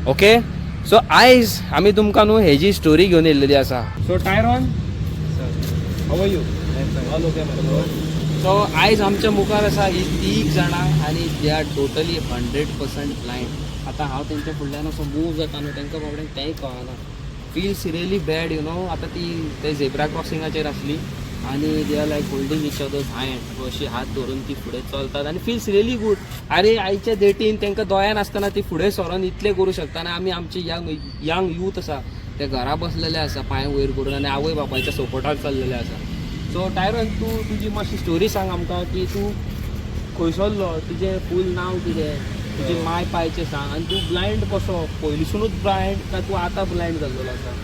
Okay. So आयज आमी तुमकां न्हू हेजी स्टोरी घेवन येयल्लेली आसा. So Tyrone, how are you? All okay. So आयज आमच्या मुखार आसा ही 3 जाणां आनी दे आर टोटली 100% ब्लायंड. आतां हांव तेंच्या फुडल्यान असो मूव जाता न्हू तेंकां बाबड्यांक तेंय कळना. Feels really bad you know. आतां ती ते झेब्रा क्रॉसिंगाचेर आसली आनी they are like holding each others hand, अशी हात धरून ती फुडें चलतात आनी फील्स रियली गूड. अरे आयच्या डेटीन तेंकां दोळ्यान आसतना ती फुडें सरोन इतलें करूं शकता आनी आमी आमचे यंग यूथ आसा ते घरा बसलेले आसा पांय वयर करून आनी आवय बापायच्या सपोर्टाक चल्लेले आसा. सो टायरन तूं तुजी मातशी स्टोरी सांग आमकां की तूं खंयसरलो, तुजें फूल नांव कितें, तुजी माय पायचें सांग आनी तूं ब्लायंड कसो, पयलींसूनच ब्लायंड काय तूं आतां ब्लायंड जाल्लो आसा?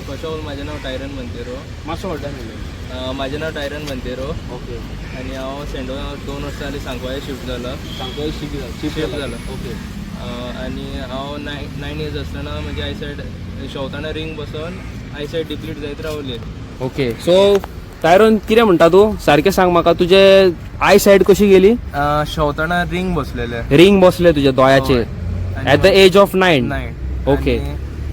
फर्स्ट ऑफ ऑल माझे नाव टायरन मंतेरो. मातसो व्हडल्यान उलय. माझे नाव टायरन मंतेरो ओके. आणि हांव सेंडो 2 वर्सां जालीं सांकवाळे शिफ्ट जालो. सांगतो शिफ्ट झालं. ओके. आणि हांव 9 इयर्स आसतना म्हजी आयसायट शेवताना रिंग बसोन आयसायट डिप्लीट जायत रावली. ओके. सो टायरन कितें म्हणटा तूं सारकें सांग म्हाका, तुजे आय सायड कशी गेली? शेवताना रिंग बसलेले. रिंग बसले तुज्या दोळ्याचेर at the age of 9. Okay.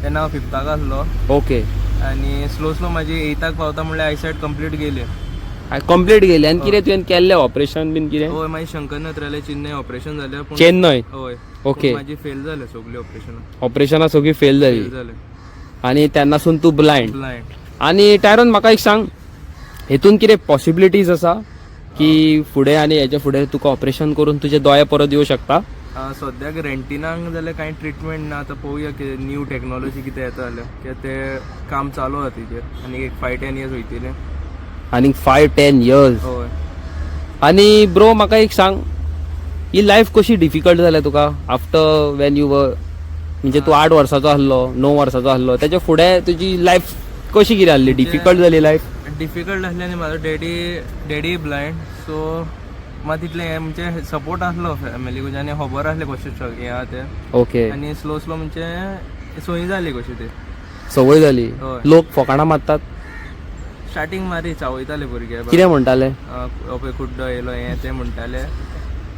तेन्ना हांव 5थाक आसलो. ओके. आणि स्लो स्लो माझी 8थाक पावता म्हणल्यार आयसायट कंप्लीट गेली. कंप्लीट गेली आनी कितें तुवें केल्लें ऑपरेशन बीन कितें? होय, मागीर शंकर नत्र्यालय चेन्नई ऑपरेशन जालें. चेन्नई? होय. ओके. माझी फेल जाले सगळी ऑपरेशनां सगळी फेल जाली आनी तेन्नासून तूं ब्लायंड. आनी टायरन म्हाका एक सांग, हेतून कितें पॉसिबिलिटीज आसा की फुडें आनी हेच्या फुडें तुका ऑपरेशन करून तुजे दोळे परत येवं शकता? सद्याक रेंटिनाक जाल्यार कांय ट्रिटमेंट ना. आतां पळोवया की न्यू टॅक्नोलॉजी कितें येता जाल्यार, कित्याक तें काम चालू आसा तेजेर आनी एक 5-10 इयर्स वयतले. आनी 5-10 इयर्स? होय. आनी ब्रो म्हाका एक सांग, ही लायफ कशी डिफिकल्ट जाल्या तुका आफ्टर वेन यू वर, म्हणजे तूं 8 वर्साचो आसलो, 9 वर्साचो आसलो, तेच्या फुडें तुजी लायफ कशी कितें आसली? डिफिकल्ट जाली लायफ? डिफिकल्ट आसली आनी म्हाजो डॅडी ब्लायंड, सो म्हाका तितलें हें म्हणजे सपोर्ट आसलो फॅमिली कडच्यान आनी खबर आसलें कशें हें आहा तें. ओके. आनी स्लो स्लो म्हणजे संवय जाली कशी ती. संवय जाली. होय. लोक फकाणां मारतात? स्टार्टींग मारी चावयताले भुरगे. कितें म्हणटाले? पळय कुड्डो येयलो हें तें म्हणटाले,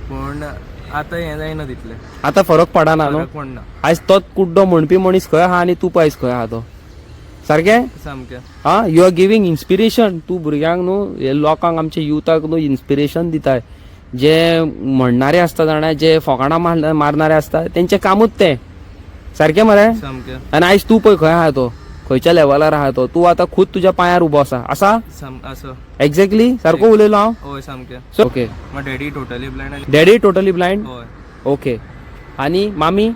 पूण आतां हें जायना तितलें. आतां फरक पडना न्हू? फरक पडना. आयज तोच कुड्डो म्हणपी मनीस खंय आहा आनी तूं पळय खंय आहा तो. सारकें? सामकें. हा, यू आर गिवींग इन्स्पिरेशन. तूं भुरग्यांक न्हू, हे लोकांक आमच्या युथाक न्हू इन्स्पिरेशन दिताय. जे म्हणणारे आसता जाणा, जे फकाणां मारणारे आसता, तेंचें कामूच तें. सारकें मरे? सामकें. आनी आयज तूं पळय खंय आहा तो, खंयच्या लेवलार आहा तो. तूं आतां खुद तुज्या पांयार उबो आसा. आसा? एक्झॅक्टली सारको उलयलो हांव? होय सामकें. So okay. म्हाका daddy totally blind. Daddy totally blind? होय. ओके. आनी मामी?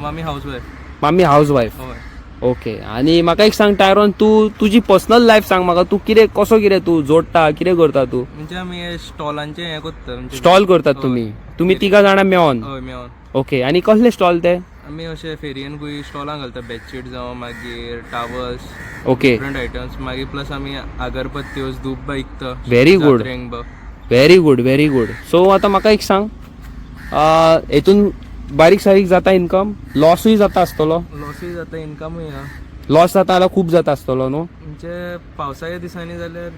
मामी हाऊसवायफ. मामी हाऊसवायफ. होय. ओके. आनी म्हाका एक सांग टायरॉन, तूं तुजी पर्सनल लायफ सांग म्हाका. तूं कितें कसो कितें तू जोडटा, कितें करता तूं? म्हणजे आमी स्टॉलांचें हें करता. स्टॉल करतात तुमी 3 जाणां मेळोन? हय मेळोन. ओके. आनी कसले स्टॉल ते? आमी अशे फेरयेन खंय स्टॉलां घालता, बेडशीट जावं मागीर टावल्स, ओके. Different items. मागीर प्लस आमी अगरबत्त्यो, धूप विकता. Very good, very good, very good. So आतां म्हाका एक सांग, हेतून बारीक सारीक जाता इनकम? लॉसूय जाता आसतलो? लॉसूय जाता, इनकमूय आहा. लॉस जाता जाल्यार खूब जाता आसतलो न्हू? म्हणजे पावसाच्या दिसांनी जाल्यार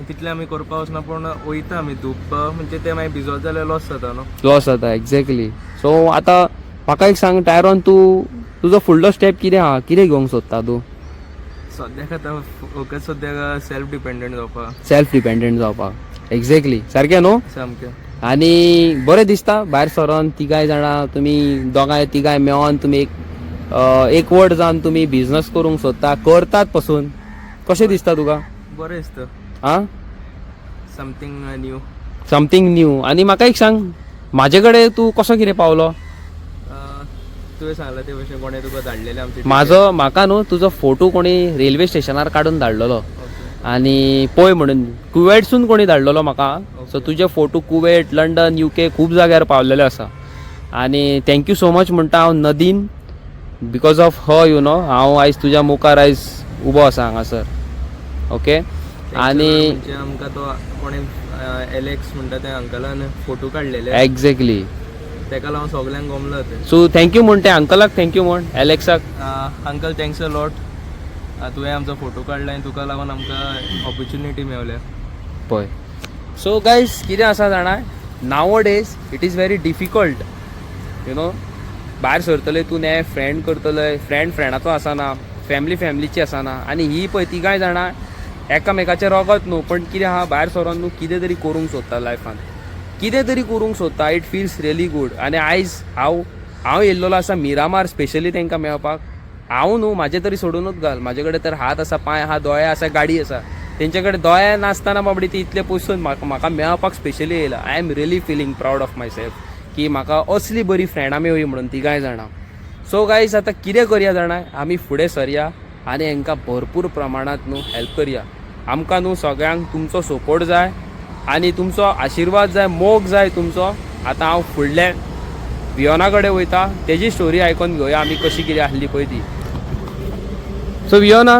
तितलें आमी करपा वचना, पूण वयता आमी धूप, म्हणजे तें मागीर भिजत जाल्यार लॉस जाता न्हू. लॉस जाता, एक्झॅक्टली. सो आतां म्हाका एक सांग टायरॉन, तूं तुजो फुडलो स्टेप कितें आहा? कितें घेवंक सोदता तूं? सद्याक आतां फोकस सद्याक सेल्फ डिपेंडंट जावपाक. सेल्फ डिपेंडंट जावपाक. एक्झॅक्टली सारकें न्हू? सामकें. आनी बरें दिसता भायर सरोन 3 जाणां तुमी दोगांय 3 मेळोन तुमी एक वट जावन तुमी बिझनस करूंक सोदता, करतात पसून. कशें दिसता तुका? बरें दिसता. आं? Something new. Something new. आनी म्हाका एक सांग, म्हाजे कडेन तूं कसो कितें पावलो? तुवें सांगलां ते भशेन कोणें तुका धाडलेलें आमचे. म्हाका न्हू तुजो फोटो कोणी रेल्वे स्टेशनार काडून धाडलेलो आनी पळय म्हणून. कुवेटसून कोणी धाडलेलो म्हाका. सो तुजे फोटो कुवेट, लंडन, UK खूब जाग्यार पावलेले आसा. आनी थँक्यू सो मच म्हणटा हांव नदीन. Because of her you know हांव आयज तुज्या मुखार आयज उबो आसा हांगासर. ओके. आनी आमकां तो कोणें एलेक्स म्हणटा त्या अंकलान फोटो काडलेले. एक्झॅक्टली. तेका लागून सगल्यांक गमलो ते. सो थँक्यू म्हण, त्या अंकलाक थँक्यू म्हण, एलेक्साक. Uncle thanks a lot. तुवें आमचो फोटो काडला आनी तुका लागून आमकां ऑपॉर्च्युनिटी मेवल्या. पळय. सो गायज कितें आसा जाणा, now days it is very difficult you know भायर सरतले तूं ने फ्रेंड करतले, फ्रेंडाचो आसना, फॅमिलीची आसना, आनी ही पळय तिगाय जाणां एकामेकाचें रगत न्हू, पण कितें आहा भायर सरोन न्हू कितें तरी करूंक सोदता लायफान, कितें तरी करूंक सोदता. It feels really good. आनी आयज हांव येयल्लो आसा मिरामार स्पेशली तांकां मेळपाक. हांव न्हू म्हाजे तरी सोडूनच घाल, म्हाजे कडेन तर हात आसा, पांय आहा, दोळे आसा, गाडी आसा. तेंचे कडेन दोळे नासतना बाबडी ती इतले पयसून म्हाका मेळपाक स्पेशली येयला. I am really feeling proud of myself की म्हाका असली बरी फ्रेंडां मेळ्ळी म्हणून तिगाय जाणां. सो गायज आतां कितें करया जाणा, आमी फुडें सरया आनी हांकां भरपूर प्रमाणांत न्हू हेल्प करया. आमकां न्हू सगळ्यांक तुमचो सपोर्ट जाय आनी तुमचो आशिर्वाद जाय, मोग जाय तुमचो. आतां हांव फुडले वियोना कडेन वयता, तेजी स्टोरी आयकून घेवया आमी कशी कितें आसली पळय ती. So Viona,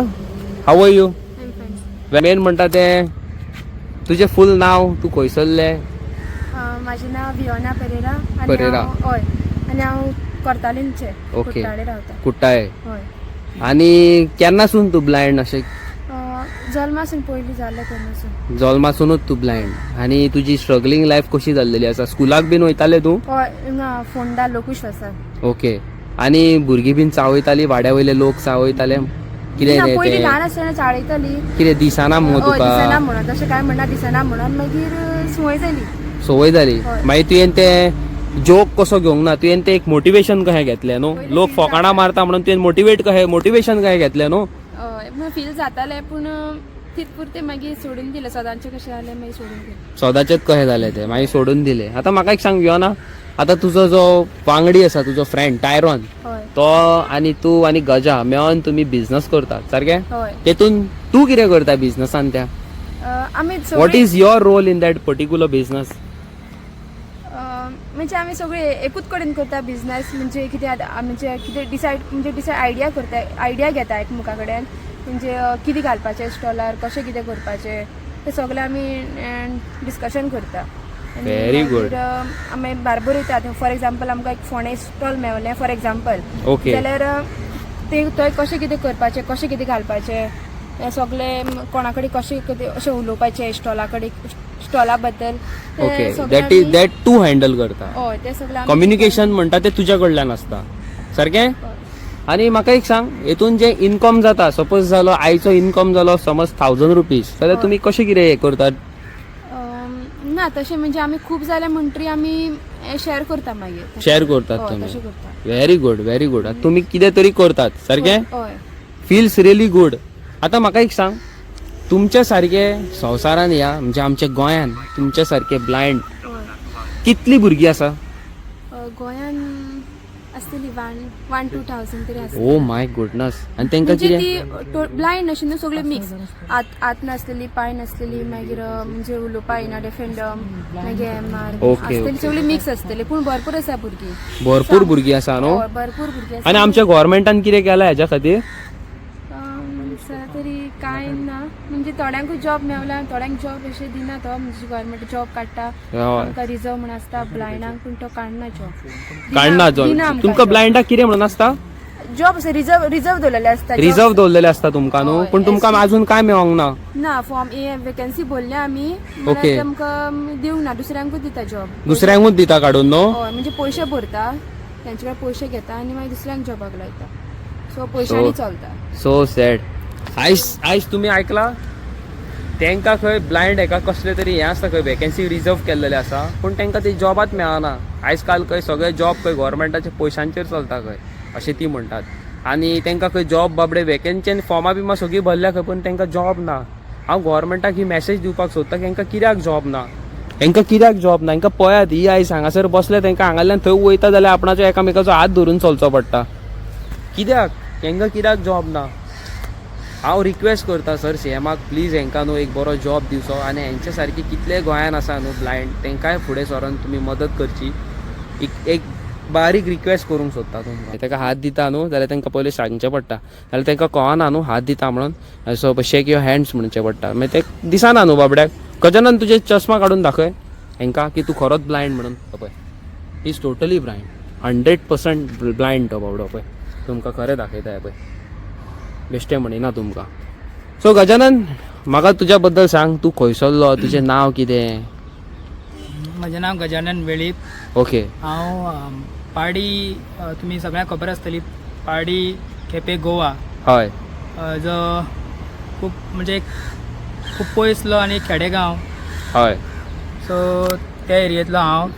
how are you? मेन म्हणटा तें तुजें फूल नांव, तूं खंयसरलें? माझे नाव वियोना पेरेरा. पेरेरा. हय, आनी हांव कोर्तालीनचे. ओके. कुट्टाळे रावता. कुट्टाळे. हय. आनी केन्नासून तूं ब्लायंड अशें? जल्मासून पयलीं जाल्लें तेन्नासून. जल्मासूनच तूं ब्लायंड. आनी तुजी स्ट्रगलींग लायफ कशी जाल्लेली आसा? स्कुलाक बीन वयताले तूं? हय, हिंगा फोंडा लोकुश्वासाक. ओके. आनी भुरगीं बीन चावयतालीं, वाड्या वयले लोक चावयताले? कितें ना, पयलीं ते ल्हान आसतना चाळयताली. कितें दिसना मुगो हय, दिसना तुका? म्हणून तशें काय म्हणना, दिसना म्हणून मागीर संवय जाली. सवय जाली. हय. मागीर तुवें ते जोक कसो घेवंक ना, तुवें ते एक मोटिवेशन कशें घेतलें न्हू? पयलीं लोक feel फकाणां मारता म्हणून तुवें मोटिवेशन कशें घेतलें न्हू? हय, फील जातालें पूण तितपुरतें मागीर सोडून दिलें. सदांचें कशें जालें मागीर सोडून दिलें. सदांचेच कशें जालें तें मागीर सोडून दिलें. आतां म्हाका एक सांग वियोना, आतां तुजो जो वांगडी आसा, तुजो फ्रेंड टायरॉन, हय. तो आनी तूं आनी गजा मेळोन तुमी बिझनस करतात, सारकें? हय. तेतून तूं कितें करता बिझनसान त्या? आमी what is your role in that particular business? म्हणजे आमी सगळे एकूच कडेन करता बिझनस. म्हणजे कितें म्हणजे कितें डिसायड आयडिया करता, आयडिया घेता एकमुखा कडेन. म्हणजे कितें घालपाचें स्टॉलार, कशें कितें करपाचें तें सगळें आमी डिस्कशन करता. Very good. आमी बार्बर वयता. फॉर एग्जाम्पल आमकां एक फोंडे स्टॉल मेळ्ळें फॉर एग्जाम्पल, ओके. जाल्यार ते थंय कशें कितें करपाचें, कशें कितें घालपाचें, हें सगळें कोणा कडेन कशें कितें अशें उलोवपाचें स्टॉला बद्दल. ओके. दॅट तूं हँडल करता. हय, तें सगळें कम्युनिकेशन म्हणटा तें तुज्या कडल्यान आसता, सारकें? आनी म्हाका एक सांग, हेतून जे इनकम जाता, सपोज जालो आयचो इनकम जालो समज 1000 रुपीज, जाल्यार तुमी कशें कितें हें करतात? ना तशें म्हणजे आमी खूब जालें म्हणटरी आमी शेअर करता मागीर. शेअर करतात हय, तुमी. तशें करता. Very good, very good. तुमी कितें तरी करतात, सारकें? हय. Feels really good. आतां म्हाका एक सांग, तुमच्या सारके संवसारान या म्हणजे आमच्या गोंयान तुमच्या सारके ब्लायंड कितली भुरगीं आसा? गोंयान आसतली 1,000-2,000 तरी आसतली. Oh my गुडनस. आनी तांकां म्हणजे कितें? ती ब्लायंड अशी न्हू, सगळे मिक्स. हात नासलेली, पांय नासलेली, मागीर म्हणजे उलोवपा येना, डेफेंडम, मागीर एमआर ओके, आसतली, सगळी मिक्स आसतली. पूण भरपूर आसा भुरगीं. भरपूर भुरगीं आसा न्हू? हय, भरपूर भुरगीं आसा. आनी आमच्या गोव्हर्मेंटान कितें केलां हेच्या खातीर? तरी कांय ना. म्हणजे थोड्यांकूय जॉब मेवला, थोड्यांक जॉब अशें दिना तो. म्हणजे गव्हर्मेंट जॉब काडटा, आमकां रिजर्व म्हण आसता ब्लायंडांक, पूण तो काडना जॉब. काडना जॉब. तुमकां ब्लायंडाक कितें म्हणून आसता? जॉब रिजर्व दवरलेले आसता. रिजर्व दवरलेले आसता तुमकां न्हू? हय, पूण तुमकां अजून काय मेळोंक ना? ना, फॉर्म वेकन्सी भरल्या आमी, ओके. आमकां दिवंक ना, दुसऱ्यांकूच दिता जॉब. दुसऱ्यांकूच दिता काडून न्हू? हय, म्हणजे पयशे भरता, तेंचे कडेन पयशे घेता आनी मागीर दुसऱ्यांक जॉबाक लायता. सो पयशांनी चलता. So sad. आयज तुमी आयकला, तांकां खंय ब्लायंड हेका कसले तरी हें आसता, खंय वेकन्सी रिजर्व केल्लेले आसा, पूण तांकां ती जॉबात मेळना. आयज काल खंय सगळे जॉब खंय गोव्हर्मेंटाच्या पयशांचेर चलता खंय, अशें ती म्हणटात. आनी तांकां खंय जॉब बाबडे वेकन्सी फॉर्मां बिमा सगळीं भरल्या खंय, पूण तांकां जॉब ना. हांव गोव्हर्मेंटाक ही मॅसेज दिवपाक सोदता की तांकां कित्याक जॉब ना, तांकां कित्याक जॉब ना. तांकां पळयात, ही आयज हांगासर बसले, तांकां हांगाल्यान थंय वयता जाल्यार आपणाचो एकामेकाचो हात धरून चलचो पडटा. कित्याक तांकां कित्याक जॉब ना? हांव रिक्वेस्ट करता सर सीएमाक, प्लीज हांकां न्हू एक बरो जॉब दिवचो. आनी हांच्या सारकी कितले गोंयान आसा न्हू ब्लायंड, तांकांय फुडें सरोन तुमी मदत करची. एक बारीक रिक्वेस्ट करूंक सोदता तुमकां. ताका हात दिता न्हू जाल्यार तांकां पयलीं सांगचें पडटा, जाल्यार तांकां कळना न्हू हात दिता म्हणून. सो शेक युअर हँड्स म्हणचें पडटा. मागीर ते दिसना न्हू बाबड्याक. गजानन तुजे चश्मा काडून दाखय हांकां की तूं खरोच ब्लायंड म्हणून. पळय, इज टोटली ब्लायंड, 100% ब्लायंड तो बाबडो. पळय, तुमकां खरें दाखयता पळय, बेश्टें म्हणिना तुमकां. सो गजानन, म्हाका तुज्या बद्दल सांग, तूं खंयसरलो, तुजें नांव कितें? म्हजें नांव गजानन वेळीप. ओके. हांव पाडी तुम्ही सगळ्यांक खबर आसतली पाडी केपें गोवा हय जो खूब म्हणजे खूब पयसलो आनी खेडेगांव हय सो त्या एरियेंतलो हांव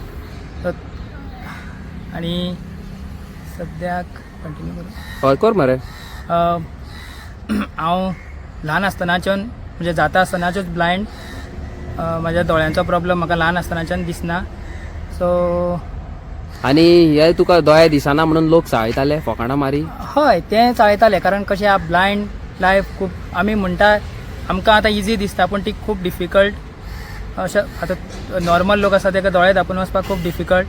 आनी सद्याक कंटिन्यू करूं हय कर मरे हांव ल्हान आसतनाच्यान म्हणजे जाता आसतनाच्योच ब्लायंड म्हाज्या दोळ्यांचो प्रॉब्लम म्हाका ल्हान आसतनाच्यान दिसना सो आनी हे तुका दोळे दिसना म्हणून लोक चाळयताले फकाणां मारी हय तें चाळयतालें कारण कशें हा ब्लायंड लायफ खूब आमी म्हणटा आमकां आतां इजी दिसता पूण ती खूब डिफिकल्ट अशें आतां नॉर्मल लोक आसा ताका दोळे धांपून वचपाक खूब डिफिकल्ट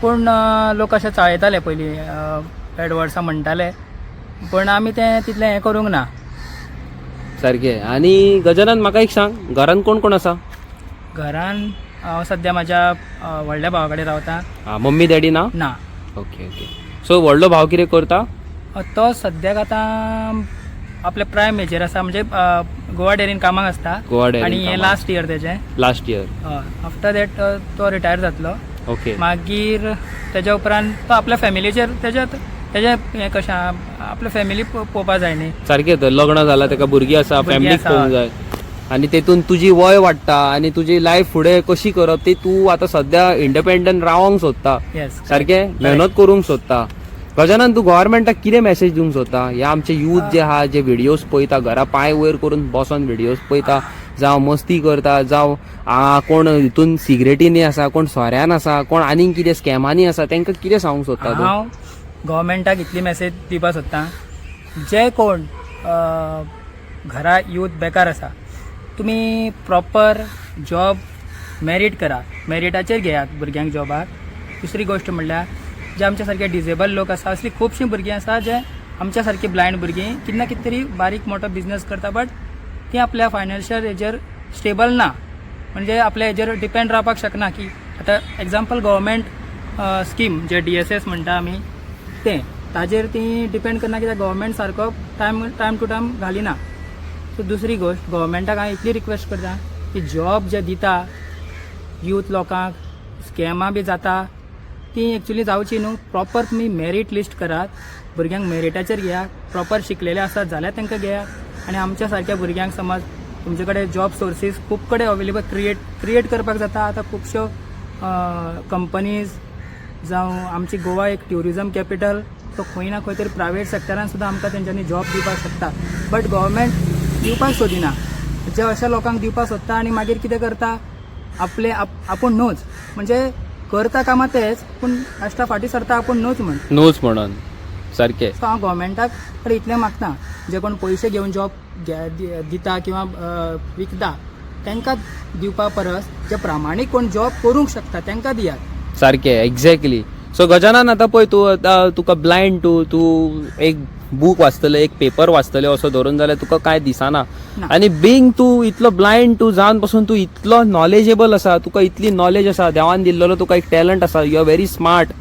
पूण लोक अशें चाळयताले पयलीं बॅड वर्ड्सां म्हणटाले पण आमी तें तितलें हें करूंक ना सारकें आनी गजानन म्हाका एक सांग घरान कोण कोण आसा घरान हांव सद्या म्हाज्या व्हडल्या भावा कडेन रावतां मम्मी डॅडी ना ना ओके ओके सो व्हडलो भाव कितें करता तो सद्याक आतां आपले प्रायम मेजर आसा म्हणजे गोवा डेरीन कामाक आसता गोवा डेअरीन आनी हें कामाक. लास्ट इयर तेजें लास्ट इयर आफ्टर दॅट तो रिटायर जातलो ओके मागीर तेज्या उपरांत तो आपल्या फॅमिलीचेर तेजें हें कशें आपल्या फॅमिली पळोवपा जाय न्ही सारकें तर लग्न जालां ताका भुरगीं आसा भुरगीं फॅमिलीक आसा. पळोवंक जाय आनी तेतून तुजी वय वाडटा आनी तुजी लायफ फुडें कशी करप ती तूं आतां सद्या इंडिपेंडंट रावंक सोदता येस सारकें मेहनत करूंक सोदता गजानन तूं गोव्हर्मेंटाक कितें मेसेज दिवंक सोदता हे आमचे यूथ जे आहा जे व्हिडियोज पळयता घरा पांय वयर करून बसून व्हिडियोज पळयता जावं मस्ती करता जावं कोण हितून सिगरेटीनी आसा कोण सोऱ्यान आसा कोण आनीक कितें स्कॅमांनी आसा तांकां कितें सांगूंक सोदता तूं हांव गोवोरमेंटाक इतली मेसेज दिवपाक सोदतां जे कोण घरा यूथ बेकार आसा तुमी प्रॉपर जॉब मेरीट करा मेरिटाचेर घेयात भुरग्यांक जॉबाक दुसरी गोश्ट म्हणल्यार जे आमच्या सारके डिजेबल लोक आसा असली खुबशीं भुरगीं आसा जे आमच्या सारकी ब्लायंड भुरगीं कितें ना कितें तरी बारीक मोठो बिझनेस करता बट ती आपल्या फायनान्शियल हेजेर स्टेबल ना म्हणजे आपल्या हेजेर डिपेंड रावपाक शकना की आतां एग्जाम्पल गव्हर्मेंट स्कीम जे DSS म्हणटा आमी तें ताजेर ती डिपेंड करना कित्याक गव्हर्मेंट सारको टायम टू टायम घालिना सो दुसरी गोश्ट गव्हर्मेंटाक हांव इतली रिक्वेस्ट करता की जॉब जे दिता यूथ लोकांक स्कॅमां बी जाता ती एक्चुली जावची न्हू प्रॉपर तुमी मेरीट लिस्ट करात भुरग्यांक मेरिटाचेर घेयात प्रॉपर शिकलेले आसात जाल्यार तांकां घेयात आनी आमच्या सारक्या भुरग्यांक समज तुमचे कडेन जॉब सोर्सीस खूब कडेन अवेलेबल क्रिएट करपाक जाता आतां खुबश्यो कंपनीज जावं आमची गोवा एक ट्युरिजम कॅपिटल तो खंय ना खंय तरी प्रायवेट सेक्टरान सुद्दां आमकां तेंच्यांनी जॉब दिवपाक शकता बट गव्हर्मेंट दिवपाक सोदिना जे अशा लोकांक दिवपाक सोदता आनी मागीर कितें करता आपले आपूण नोच म्हणजे करता कामां तेच पूण लास्टा फाटीं सरता आपूण नोच म्हण नोच म्हणून सारकें सो हांव गव्हर्मेंटाक कडेन इतलें मागता जे कोण पयशे घेवन जॉब दिता किंवा विकता तांकां दिवपा परस जे प्रामाणीक कोण जॉब करूंक शकता तांकां दियात सारकें एक्झॅक्टली सो गजानन आतां पळय तूं आतां तुका ब्लायंड तूं एक बूक वाचतले एक पेपर वाचतले असो धरून जाल्यार तुका कांय दिसना आनी बींग तूं इतलो ब्लायंड तूं जावन पासून तूं इतलो नॉलेजेबल आसा तुका इतली नॉलेज आसा देवान दिल्लो तुका एक टॅलंट आसा यू आर व्हेरी स्मार्ट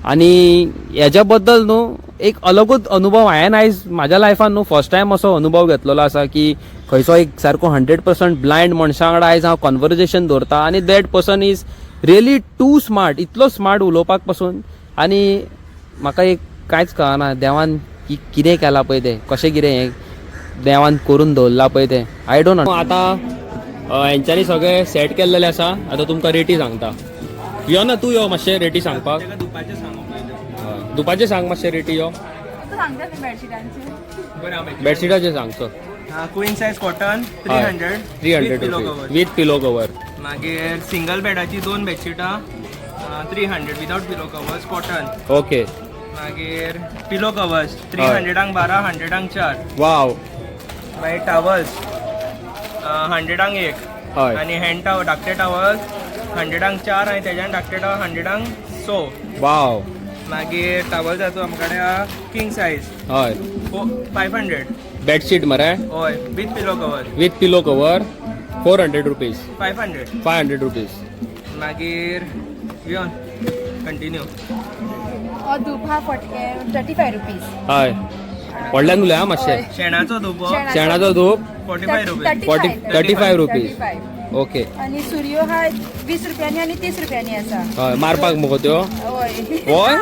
आनी हेज्या बद्दल न्हू एक अलगूच अनुभव हांवें आयज म्हाज्या लायफान न्हू फर्स्ट टायम असो अनुभव घेतलेलो आसा की खंयचो एक सारको 100% ब्लायंड मनशा वांगडा आयज हांव कन्वर्जेशन दवरता आनी that person is really too smart इतलो स्मार्ट उलोवपाक पासून आनी म्हाका एक कांयच कळना देवान कितें केलां पळय तें कशें कितें हें देवान करून दवरलां पळय तें आय डोंट नो आतां हेंच्यांनी सगळें सेट केल्लेलें आसा आतां तुमकां रेटी सांगता यो ना तूं यो मातशें रेटी सांगपाक दुपारचें सांग मातशें रेटी यो सांगता न्ही बेडशिटांचे बेडशिटाचें सांग चल queen size cotton 300 300 rupees with pillow cover मागीर सिंगल बेडाची 2 बेडशिटां 300 विदाउट पिलो कवर्स कॉटन ओके मागीर पिलो कवर्स 300 12 100 4 वाव मागीर टावल्स 100 1 हय आनी हँड टावल धाकटे टावल्स 100 4 आनी तेज्यान धाकटे टावल 100 6 वाव मागीर टावल जातो आमकडे किंग सायज हय 500 बेडशीट मरे हय with pillow cover with pillow cover 400 rupees 500 rupees मागीर घेवन कंटिन्यू धूप 35 रुपीज हय व्हडल्यान उलया मातशें शेणाचो धुपो शेणाचो धूप 45 रुपीज 35 रुपीज ओके आणि सूर्यो हा 20 रुपयांनी आणि 30 रुपयांनी असा. हय मारपाक मुगो त्यो होय. होय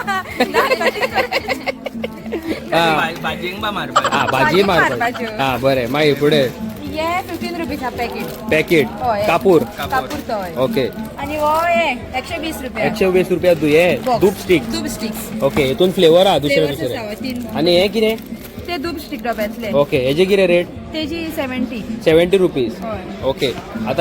हा भाजयेक बा मारपाक. हा भाजी मारपाक मारपाच्यो. हा बरें मागीर फुडें हे 15 रुपीज हा पॅकेट. पॅकेट हय. कापूर कापूर तो हय. ओके आणि हो हे 120 रुपया. 120 रुपया हे Box. दूप स्टिक दूब स्टिक्स. ओके हितून फ्लेवर हा दुसरे Flavors दुसरे आसात, 3. आणि हे कितें ते दूब स्टिक डब्यांतले. ओके हेजे कितें रेट तेजी 70. 70 रुपीज हय. ओके आता